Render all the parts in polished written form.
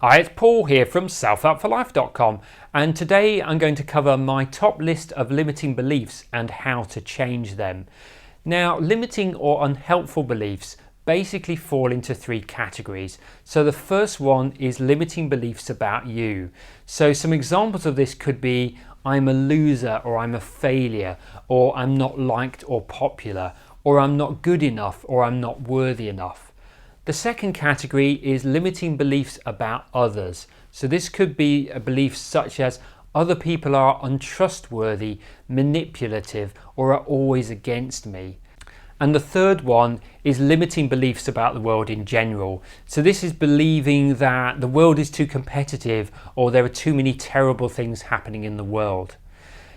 Hi, it's Paul here from selfhelpforlife.com, and today I'm going to cover my top list of limiting beliefs and how to change them. Now, limiting or unhelpful beliefs basically fall into three categories. So the first one is limiting beliefs about you. So some examples of this could be I'm a loser, or I'm a failure, or I'm not liked or popular, or I'm not good enough, or I'm not worthy enough. The second category is limiting beliefs about others. So this could be a belief such as other people are untrustworthy, manipulative, or are always against me. And the third one is limiting beliefs about the world in general. So this is believing that the world is too competitive or there are too many terrible things happening in the world.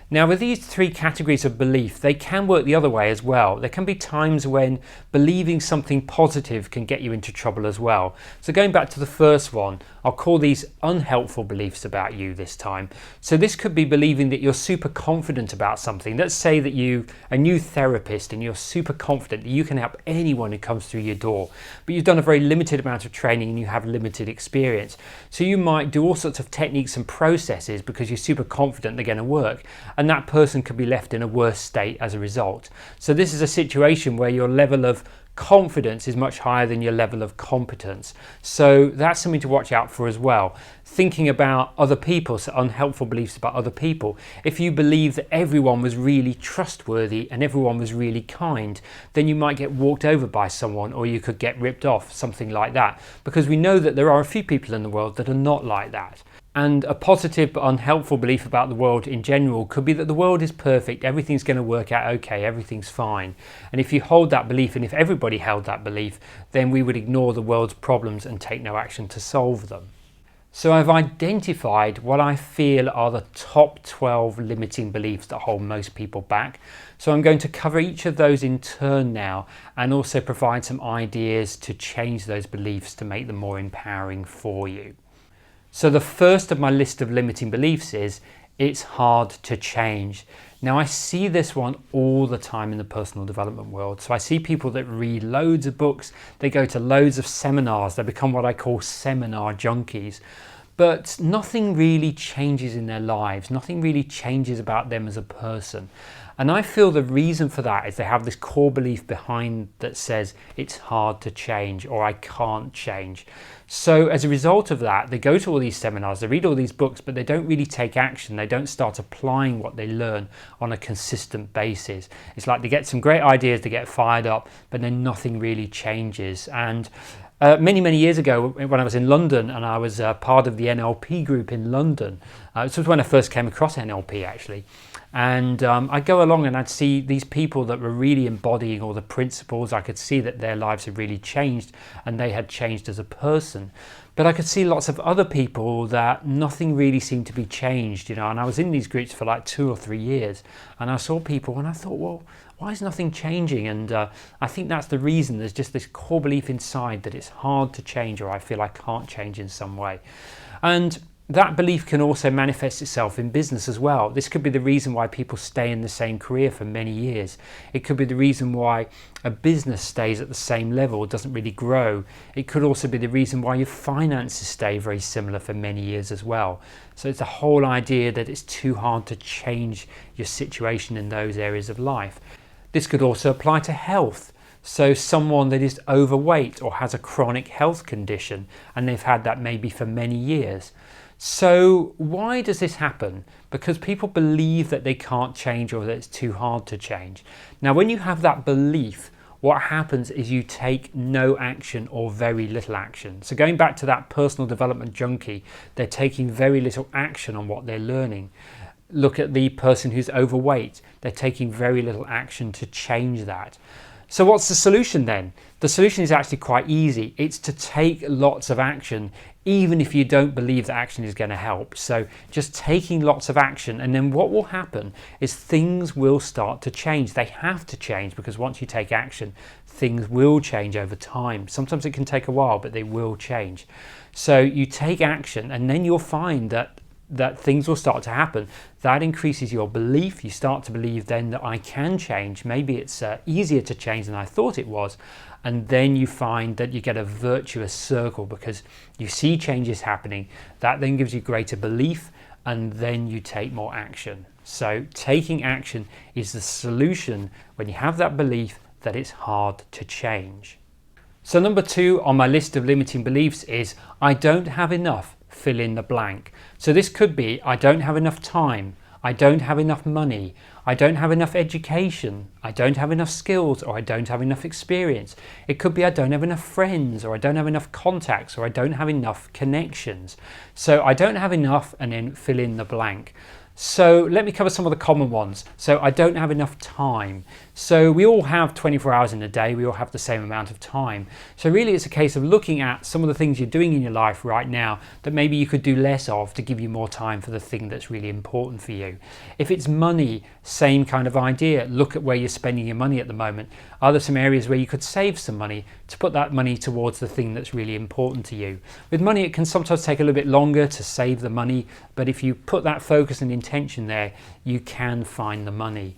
Now, with these three categories of belief, they can work the other way as well. There can be times when believing something positive can get you into trouble as well. So going back to the first one, I'll call these unhelpful beliefs about you this time. So this could be believing that you're super confident about something. Let's say that you're a new therapist and you're super confident that you can help anyone who comes through your door, but you've done a very limited amount of training and you have limited experience. So you might do all sorts of techniques and processes because you're super confident they're going to work, and that person could be left in a worse state as a result. So this is a situation where your level of confidence is much higher than your level of competence. So that's something to watch out for as well. Thinking about other people, so unhelpful beliefs about other people. If you believe that everyone was really trustworthy and everyone was really kind, then you might get walked over by someone, or you could get ripped off, something like that. Because we know that there are a few people in the world that are not like that. And a positive but unhelpful belief about the world in general could be that the world is perfect, everything's going to work out okay, everything's fine. And if you hold that belief, and if everybody held that belief, then we would ignore the world's problems and take no action to solve them. So I've identified what I feel are the top 12 limiting beliefs that hold most people back. So I'm going to cover each of those in turn now, and also provide some ideas to change those beliefs to make them more empowering for you. So the first of my list of limiting beliefs is it's hard to change. Now, I see this one all the time in the personal development world. So I see people that read loads of books, they go to loads of seminars, they become what I call seminar junkies. But nothing really changes in their lives, nothing really changes about them as a person. And I feel the reason for that is they have this core belief behind that says it's hard to change, or I can't change. So as a result of that, they go to all these seminars, they read all these books, but they don't really take action. They don't start applying what they learn on a consistent basis. It's like they get some great ideas, they get fired up, but then nothing really changes. And many years ago, when I was in London and I was part of the NLP group in London, this was when I first came across NLP actually, and I'd go along and I'd see these people that were really embodying all the principles. I could see that their lives had really changed and they had changed as a person. But I could see lots of other people that nothing really seemed to be changed, and I was in these groups for like 2 or 3 years, and I saw people and I thought, well, why is nothing changing? And I think that's the reason. There's just this core belief inside that it's hard to change, or I feel I can't change in some way. And that belief can also manifest itself in business as well. This could be the reason why people stay in the same career for many years. It could be the reason why a business stays at the same level, doesn't really grow. It could also be the reason why your finances stay very similar for many years as well. So it's the whole idea that it's too hard to change your situation in those areas of life. This could also apply to health. So someone that is overweight or has a chronic health condition, and they've had that maybe for many years. So why does this happen? Because people believe that they can't change, or that it's too hard to change. Now, when you have that belief, what happens is you take no action or very little action. So going back to that personal development junkie, they're taking very little action on what they're learning. Look at the person who's overweight. They're taking very little action to change that. So what's the solution then? The solution is actually quite easy. It's to take lots of action, even if you don't believe that action is going to help. So just taking lots of action, and then what will happen is things will start to change. They have to change, because once you take action, things will change over time. Sometimes it can take a while, but they will change. So you take action, and then you'll find that things will start to happen. That increases your belief. You start to believe then that I can change. Maybe it's easier to change than I thought it was. and then you find that you get a virtuous circle because you see changes happening. That then gives you greater belief, and then you take more action. So taking action is the solution when you have that belief that it's hard to change. So number 2 on my list of limiting beliefs is I don't have enough, fill in the blank. So this could be I don't have enough time, I don't have enough money, I don't have enough education, I don't have enough skills, or I don't have enough experience. It could be I don't have enough friends, or I don't have enough contacts, or I don't have enough connections. So I don't have enough, and then fill in the blank. So let me cover some of the common ones. So I don't have enough time. So we all have 24 hours in a day. We all have the same amount of time. So really it's a case of looking at some of the things you're doing in your life right now that maybe you could do less of to give you more time for the thing that's really important for you. If it's money, same kind of idea. Look at where you're spending your money at the moment. Are there some areas where you could save some money to put that money towards the thing that's really important to you? With money, it can sometimes take a little bit longer to save the money, but if you put that focus and intention there, you can find the money.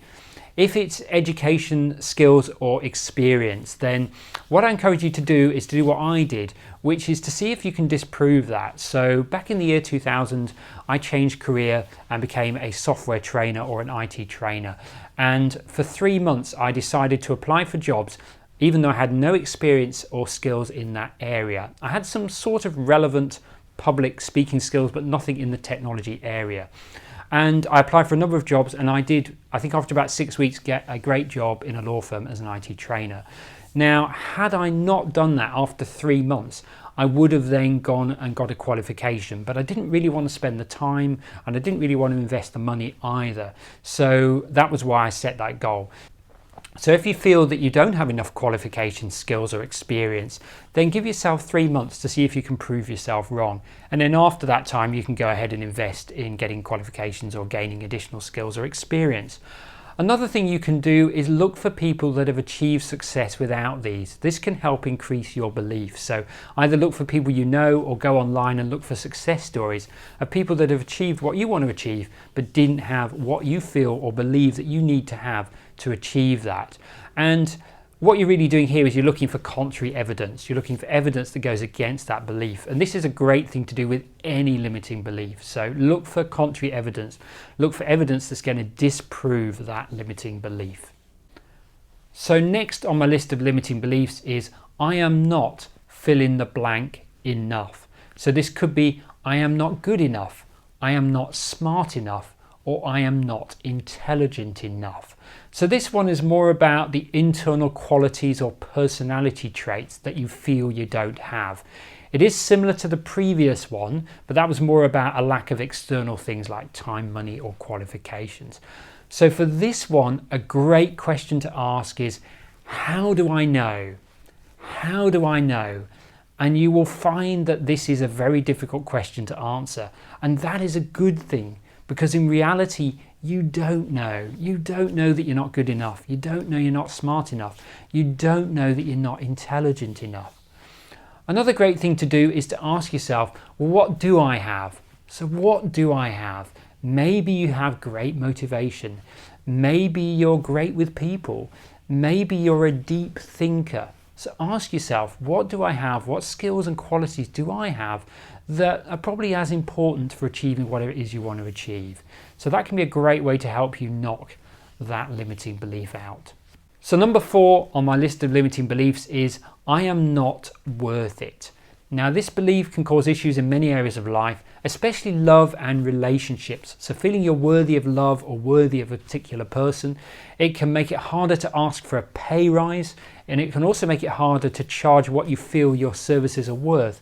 If it's education, skills, or experience, then what I encourage you to do is to do what I did, which is to see if you can disprove that. So back in the year 2000, I changed career and became a software trainer or an IT trainer. And for 3 months, I decided to apply for jobs even though I had no experience or skills in that area. I had some sort of relevant public speaking skills, but nothing in the technology area. And I applied for a number of jobs, and I did, I think after about 6 weeks, get a great job in a law firm as an IT trainer. Now, had I not done that after 3 months, I would have then gone and got a qualification, but I didn't really want to spend the time, and I didn't really want to invest the money either. So that was why I set that goal. So if you feel that you don't have enough qualifications, skills, or experience, then give yourself 3 months to see if you can prove yourself wrong. And then after that time, you can go ahead and invest in getting qualifications or gaining additional skills or experience. Another thing you can do is look for people that have achieved success without these. This can help increase your belief. So either look for people you know or go online and look for success stories of people that have achieved what you want to achieve but didn't have what you feel or believe that you need to have to achieve that. And what you're really doing here is you're looking for contrary evidence. You're looking for evidence that goes against that belief. And this is a great thing to do with any limiting belief. So look for contrary evidence. Look for evidence that's going to disprove that limiting belief. So next on my list of limiting beliefs is I am not fill in the blank enough. So this could be I am not good enough, I am not smart enough, or I am not intelligent enough. So this one is more about the internal qualities or personality traits that you feel you don't have. It is similar to the previous one, but that was more about a lack of external things like time, money, or qualifications. So for this one, a great question to ask is, how do I know? How do I know? And you will find that this is a very difficult question to answer. And that is a good thing, because in reality, you don't know. You don't know that you're not good enough. You don't know you're not smart enough. You don't know that you're not intelligent enough. Another great thing to do is to ask yourself, well, what do I have? So what do I have? Maybe you have great motivation. Maybe you're great with people. Maybe you're a deep thinker. So ask yourself, what do I have? What skills and qualities do I have that are probably as important for achieving whatever it is you want to achieve? So that can be a great way to help you knock that limiting belief out. So number 4 on my list of limiting beliefs is I am not worth it. Now this belief can cause issues in many areas of life, especially love and relationships. So feeling you're worthy of love or worthy of a particular person, it can make it harder to ask for a pay rise, and it can also make it harder to charge what you feel your services are worth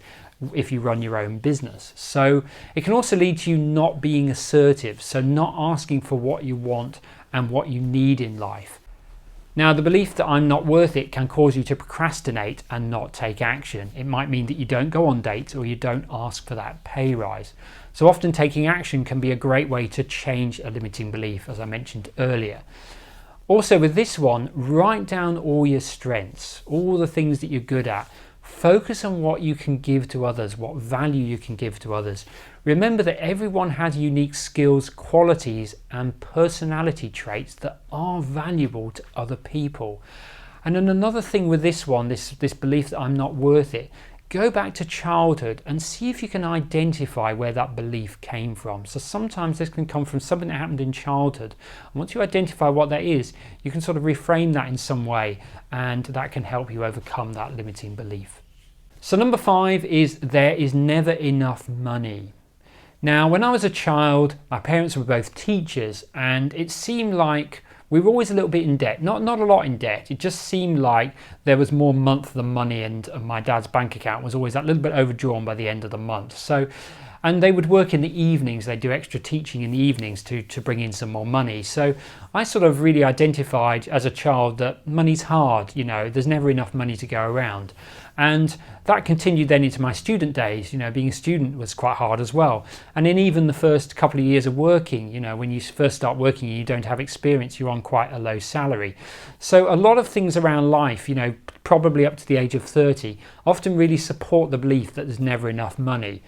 if you run your own business. So it can also lead to you not being assertive, so not asking for what you want and what you need in life. Now, the belief that I'm not worth it can cause you to procrastinate and not take action. It might mean that you don't go on dates or you don't ask for that pay rise. So often taking action can be a great way to change a limiting belief, as I mentioned earlier. Also with this one, write down all your strengths, all the things that you're good at. Focus on what you can give to others, what value you can give to others. Remember that everyone has unique skills, qualities, and personality traits that are valuable to other people. And then another thing with this one, this belief that I'm not worth it, go back to childhood and see if you can identify where that belief came from. So sometimes this can come from something that happened in childhood. And once you identify what that is, you can sort of reframe that in some way, and that can help you overcome that limiting belief. So number 5 is there is never enough money. Now, when I was a child, my parents were both teachers, and it seemed like we were always a little bit in debt. Not a lot in debt. It just seemed like there was more month than money, and my dad's bank account was always that little bit overdrawn by the end of the month. So, and they would work in the evenings. They do extra teaching in the evenings to bring in some more money. So I sort of really identified as a child that money's hard. You know, there's never enough money to go around. And that continued then into my student days. You know, being a student was quite hard as well. And in even the first couple of years of working, you know, when you first start working and you don't have experience, you're on quite a low salary. So a lot of things around life, you know, probably up to the age of 30, often really support the belief that there's never enough money.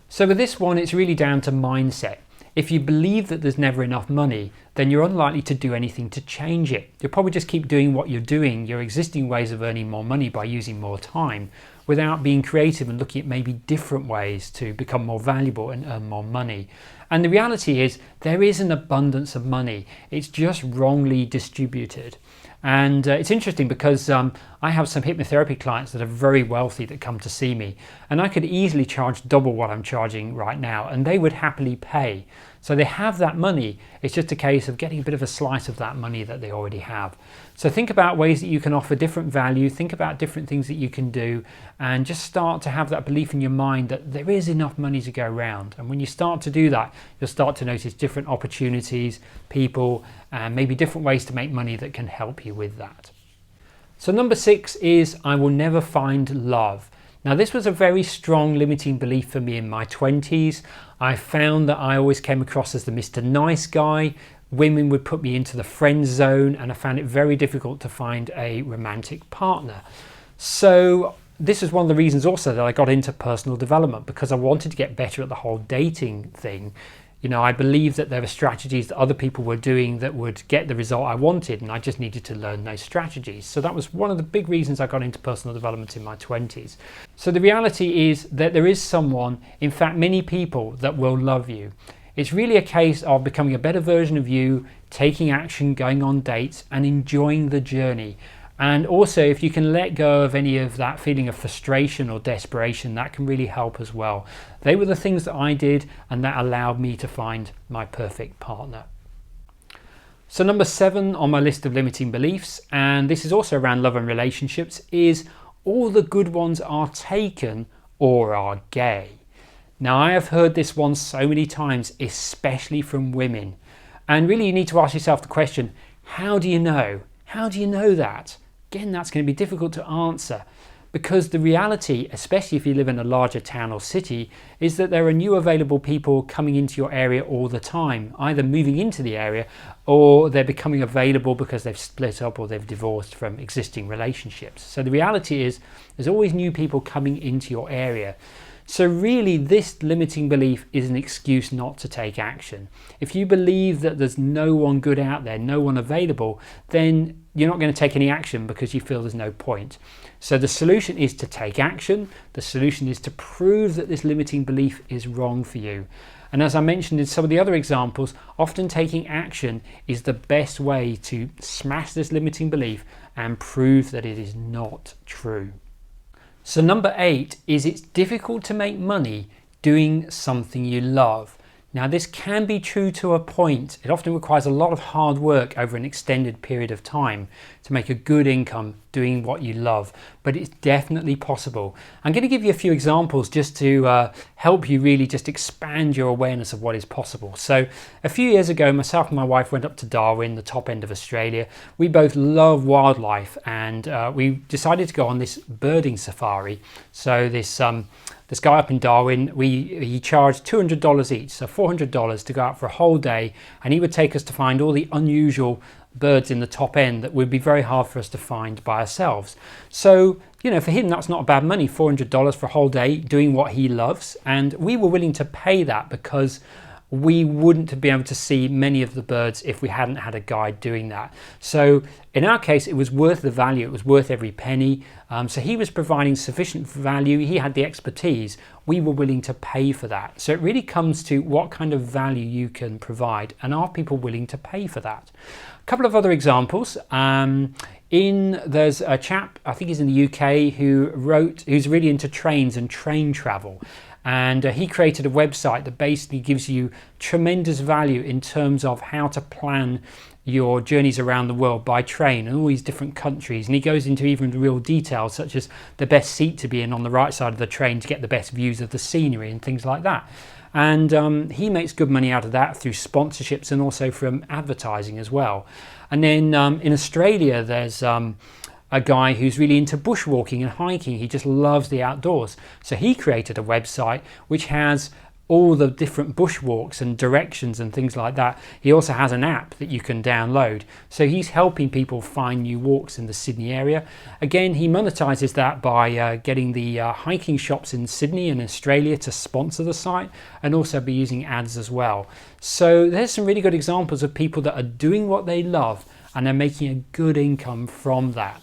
So with this one, it's really down to mindset. If you believe that there's never enough money, then you're unlikely to do anything to change it. You'll probably just keep doing what you're doing, your existing ways of earning more money by using more time, without being creative and looking at maybe different ways to become more valuable and earn more money. And the reality is there is an abundance of money. It's just wrongly distributed. And it's interesting because I have some hypnotherapy clients that are very wealthy that come to see me, and I could easily charge double what I'm charging right now, and they would happily pay. So they have that money. It's just a case of getting a bit of a slice of that money that they already have. So think about ways that you can offer different value, think about different things that you can do, and just start to have that belief in your mind that there is enough money to go around. And when you start to do that, you'll start to notice different opportunities, people, and maybe different ways to make money that can help you with that. So number 6 is I will never find love. Now, this was a very strong limiting belief for me in my 20s. I found that I always came across as the Mr. Nice guy. Women would put me into the friend zone, and I found it very difficult to find a romantic partner. So this is one of the reasons also that I got into personal development, because I wanted to get better at the whole dating thing. You know, I believed that there were strategies that other people were doing that would get the result I wanted, and I just needed to learn those strategies. So that was one of the big reasons I got into personal development in my 20s. So the reality is that there is someone, in fact many people, that will love you. It's really a case of becoming a better version of you, taking action, going on dates, and enjoying the journey. And also, if you can let go of any of that feeling of frustration or desperation, that can really help as well. They were the things that I did, and that allowed me to find my perfect partner. So number 7 on my list of limiting beliefs, and this is also around love and relationships, is all the good ones are taken or are gay. Now, I have heard this one so many times, especially from women. And really you need to ask yourself the question, how do you know? How do you know that? Again, that's going to be difficult to answer, because the reality, especially if you live in a larger town or city, is that there are new available people coming into your area all the time, either moving into the area or they're becoming available because they've split up or they've divorced from existing relationships. So the reality is there's always new people coming into your area. So really, this limiting belief is an excuse not to take action. If you believe that there's no one good out there, no one available, then you're not going to take any action because you feel there's no point. So the solution is to take action. The solution is to prove that this limiting belief is wrong for you. And as I mentioned in some of the other examples, often taking action is the best way to smash this limiting belief and prove that it is not true. So number 8 is it's difficult to make money doing something you love. Now, this can be true to a point. It often requires a lot of hard work over an extended period of time to make a good income doing what you love, but it's definitely possible. I'm going to give you a few examples just to help you really just expand your awareness of what is possible. So a few years ago, myself and my wife went up to Darwin, the top end of Australia. We both love wildlife, and we decided to go on this birding safari. So this guy up in Darwin, he charged $200 each, so $400 to go out for a whole day, and he would take us to find all the unusual birds in the top end that would be very hard for us to find by ourselves. So, you know, for him, that's not bad money, $400 for a whole day doing what he loves, and we were willing to pay that because we wouldn't be able to see many of the birds if we hadn't had a guide doing that. So in our case, it was worth the value, it was worth every penny. So he was providing sufficient value, he had the expertise, we were willing to pay for that. So it really comes to what kind of value you can provide, and are people willing to pay for that? A couple of other examples. There's a chap, I think he's in the UK, who's really into trains and train travel. And he created a website that basically gives you tremendous value in terms of how to plan your journeys around the world by train and all these different countries. And he goes into even the real details, such as the best seat to be in on the right side of the train to get the best views of the scenery and things like that. And he makes good money out of that through sponsorships and also from advertising as well. And then in Australia, there's a guy who's really into bushwalking and hiking. He just loves the outdoors. So he created a website which has all the different bushwalks and directions and things like that. He also has an app that you can download. So he's helping people find new walks in the Sydney area. Again, he monetizes that by getting the hiking shops in Sydney and Australia to sponsor the site, and also be using ads as well. So there's some really good examples of people that are doing what they love and they're making a good income from that.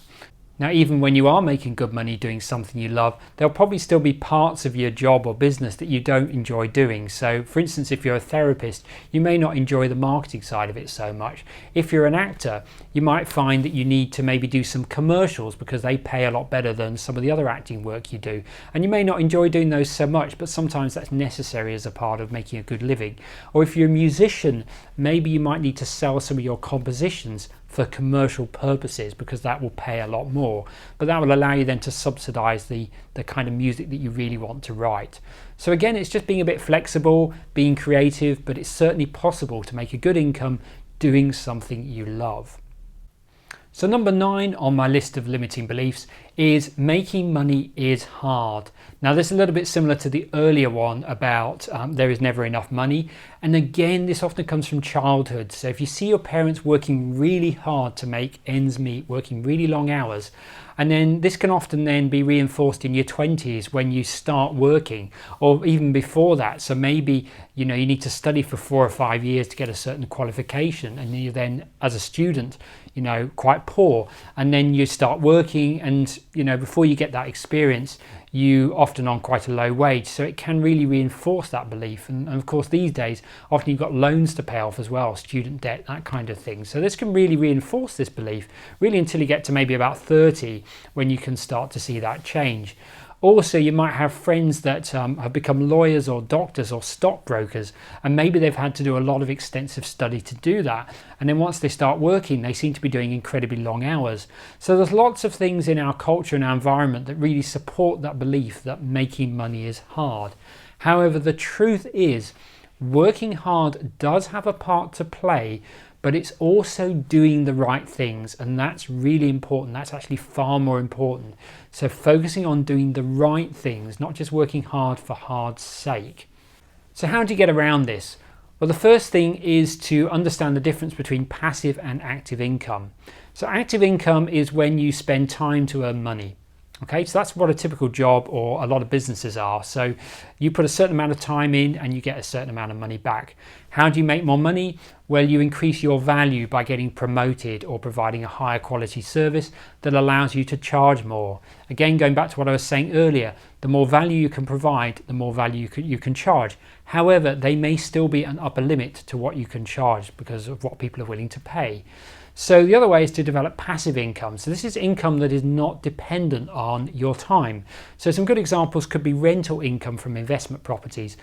Now, even when you are making good money doing something you love, there'll probably still be parts of your job or business that you don't enjoy doing. So, for instance, if you're a therapist, you may not enjoy the marketing side of it so much. If you're an actor, you might find that you need to maybe do some commercials because they pay a lot better than some of the other acting work you do. And you may not enjoy doing those so much, but sometimes that's necessary as a part of making a good living. Or if you're a musician, maybe you might need to sell some of your compositions for commercial purposes because that will pay a lot more, but that will allow you then to subsidize the kind of music that you really want to write. So again, it's just being a bit flexible, being creative, but it's certainly possible to make a good income doing something you love. So number 9 on my list of limiting beliefs is making money is hard. Now this is a little bit similar to the earlier one about there is never enough money. And again, this often comes from childhood. So if you see your parents working really hard to make ends meet, working really long hours, and then this can often then be reinforced in your 20s when you start working, or even before that. So maybe you need to study for 4 or 5 years to get a certain qualification, and you then as a student quite poor, and then you start working, and before you get that experience you often on quite a low wage. So it can really reinforce that belief, and of course these days often you've got loans to pay off as well, student debt, that kind of thing. So this can really reinforce this belief really until you get to maybe about 30, when you can start to see that change. Also, you might have friends that have become lawyers or doctors or stockbrokers, and maybe they've had to do a lot of extensive study to do that. And then once they start working, they seem to be doing incredibly long hours. So there's lots of things in our culture and our environment that really support that belief that making money is hard. However, the truth is, working hard does have a part to play, but it's also doing the right things, and that's really important. That's actually far more important. So focusing on doing the right things, not just working hard for hard's sake. So how do you get around this? Well, the first thing is to understand the difference between passive and active income. So active income is when you spend time to earn money. Okay, so that's what a typical job or a lot of businesses are. So you put a certain amount of time in and you get a certain amount of money back. How do you make more money? Well, you increase your value by getting promoted or providing a higher quality service that allows you to charge more. Again, going back to what I was saying earlier, the more value you can provide, the more value you can charge. However, there may still be an upper limit to what you can charge because of what people are willing to pay. So the other way is to develop passive income. So this is income that is not dependent on your time. So some good examples could be rental income from investment properties,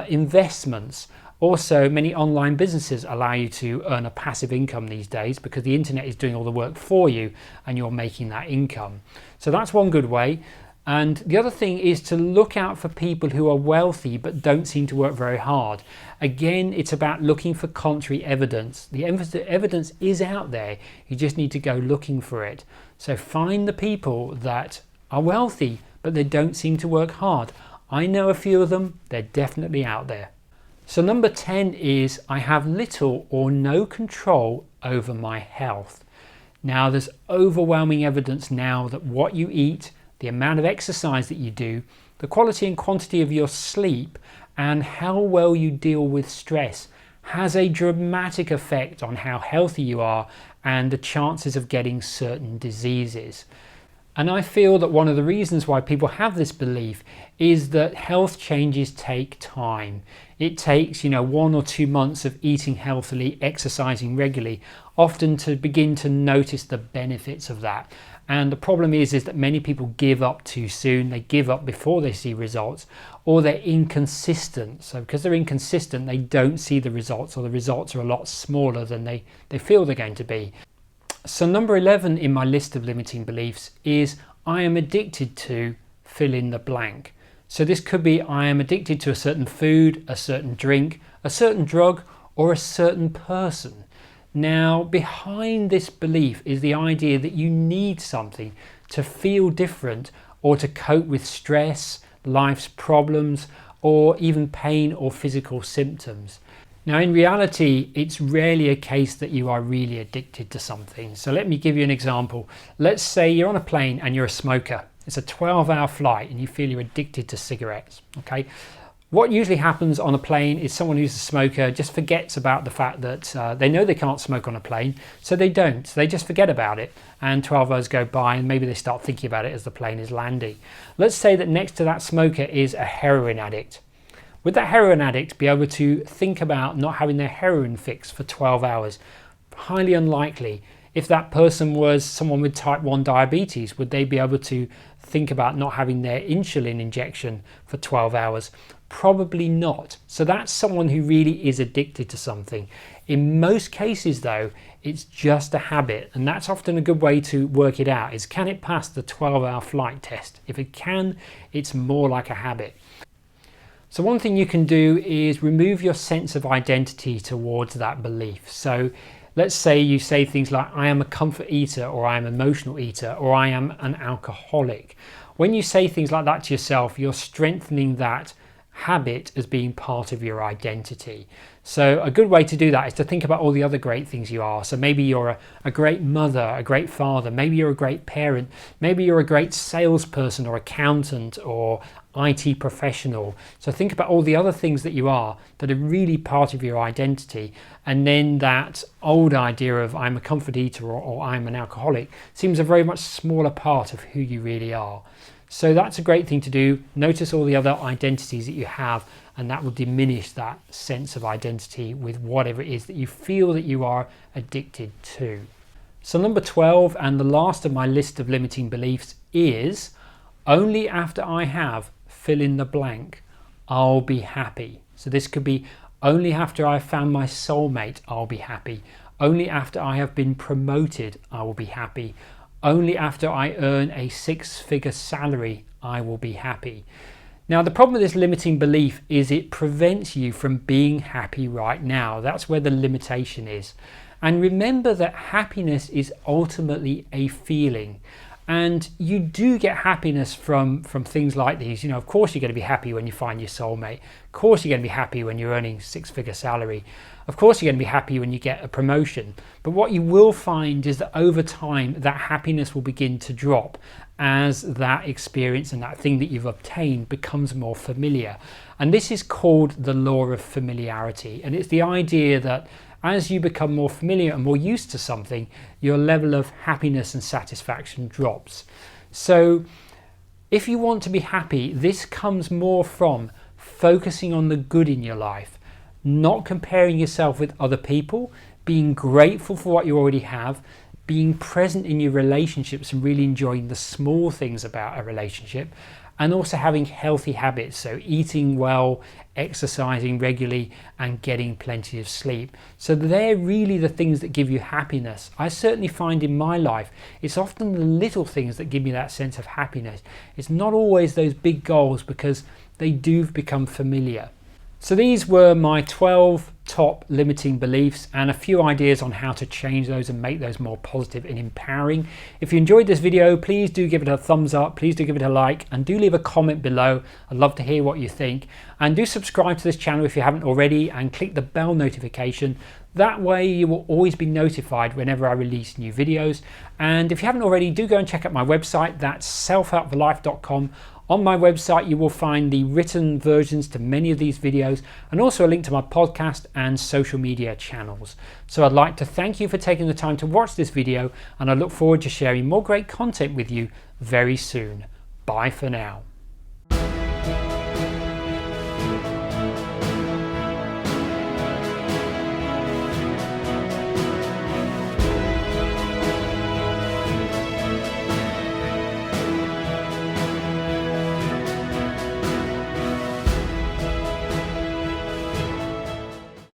investments. Also, many online businesses allow you to earn a passive income these days because the internet is doing all the work for you and you're making that income. So that's one good way. And the other thing is to look out for people who are wealthy but don't seem to work very hard. Again, it's about looking for contrary evidence. The evidence is out there. You just need to go looking for it. So find the people that are wealthy but they don't seem to work hard. I know a few of them. They're definitely out there. So number 10 is I have little or no control over my health. Now there's overwhelming evidence now that what you eat, the amount of exercise that you do, the quality and quantity of your sleep, and how well you deal with stress has a dramatic effect on how healthy you are and the chances of getting certain diseases. And I feel that one of the reasons why people have this belief is that health changes take time. It takes, 1 or 2 months of eating healthily, exercising regularly, often to begin to notice the benefits of that. And the problem is that many people give up too soon. They give up before they see results, or they're inconsistent. So because they're inconsistent, they don't see the results, or the results are a lot smaller than they feel they're going to be. So number 11 in my list of limiting beliefs is I am addicted to fill in the blank. So this could be I am addicted to a certain food, a certain drink, a certain drug, or a certain person. Now, behind this belief is the idea that you need something to feel different or to cope with stress, life's problems, or even pain or physical symptoms. Now, in reality, it's rarely a case that you are really addicted to something. So let me give you an example. Let's say you're on a plane and you're a smoker. It's a 12-hour flight and you feel you're addicted to cigarettes. Okay. What usually happens on a plane is someone who's a smoker just forgets about the fact that they know they can't smoke on a plane, so they don't. They just forget about it, and 12 hours go by and maybe they start thinking about it as the plane is landing. Let's say that next to that smoker is a heroin addict. Would that heroin addict be able to think about not having their heroin fix for 12 hours? Highly unlikely. If that person was someone with type 1 diabetes, would they be able to think about not having their insulin injection for 12 hours? Probably not. So that's someone who really is addicted to something. In most cases though, it's just a habit, and that's often a good way to work it out, is can it pass the 12-hour flight test? If it can, it's more like a habit. So one thing you can do is remove your sense of identity towards that belief. So let's say you say things like, I am a comfort eater, or I am an emotional eater, or I am an alcoholic. When you say things like that to yourself, you're strengthening that habit as being part of your identity. So a good way to do that is to think about all the other great things you are. So maybe you're a great mother, a great father, maybe you're a great parent, maybe you're a great salesperson or accountant or IT professional. So think about all the other things that you are that are really part of your identity, and then that old idea of I'm a comfort eater or I'm an alcoholic seems a very much smaller part of who you really are. So that's a great thing to do. Notice all the other identities that you have, and that will diminish that sense of identity with whatever it is that you feel that you are addicted to. So number 12, and the last of my list of limiting beliefs, is only after I have fill in the blank, I'll be happy. So this could be only after I've found my soulmate, I'll be happy. Only after I have been promoted, I will be happy. Only after I earn a 6-figure salary, I will be happy. Now, the problem with this limiting belief is it prevents you from being happy right now. That's where the limitation is. And remember that happiness is ultimately a feeling. And you do get happiness from things like these. Of course you're going to be happy when you find your soulmate. Of course you're going to be happy when you're earning 6-figure salary. Of course you're going to be happy when you get a promotion. But what you will find is that over time that happiness will begin to drop as that experience and that thing that you've obtained becomes more familiar. And this is called the Lure of Familiarity. And it's the idea that as you become more familiar and more used to something, your level of happiness and satisfaction drops. So if you want to be happy, this comes more from focusing on the good in your life, not comparing yourself with other people, being grateful for what you already have, being present in your relationships and really enjoying the small things about a relationship, and also having healthy habits, so eating well, exercising regularly, and getting plenty of sleep. So they're really the things that give you happiness. I certainly find in my life it's often the little things that give me that sense of happiness. It's not always those big goals, because they do become familiar. So these were my 12 top limiting beliefs and a few ideas on how to change those and make those more positive and empowering. If you enjoyed this video, please do give it a thumbs up, please do give it a like, and do leave a comment below. I'd love to hear what you think. And do subscribe to this channel if you haven't already, and click the bell notification. That way you will always be notified whenever I release new videos. And if you haven't already, do go and check out my website. That's selfhelpforlife.com. On my website you will find the written versions to many of these videos and also a link to my podcast and social media channels. So I'd like to thank you for taking the time to watch this video, and I look forward to sharing more great content with you very soon. Bye for now.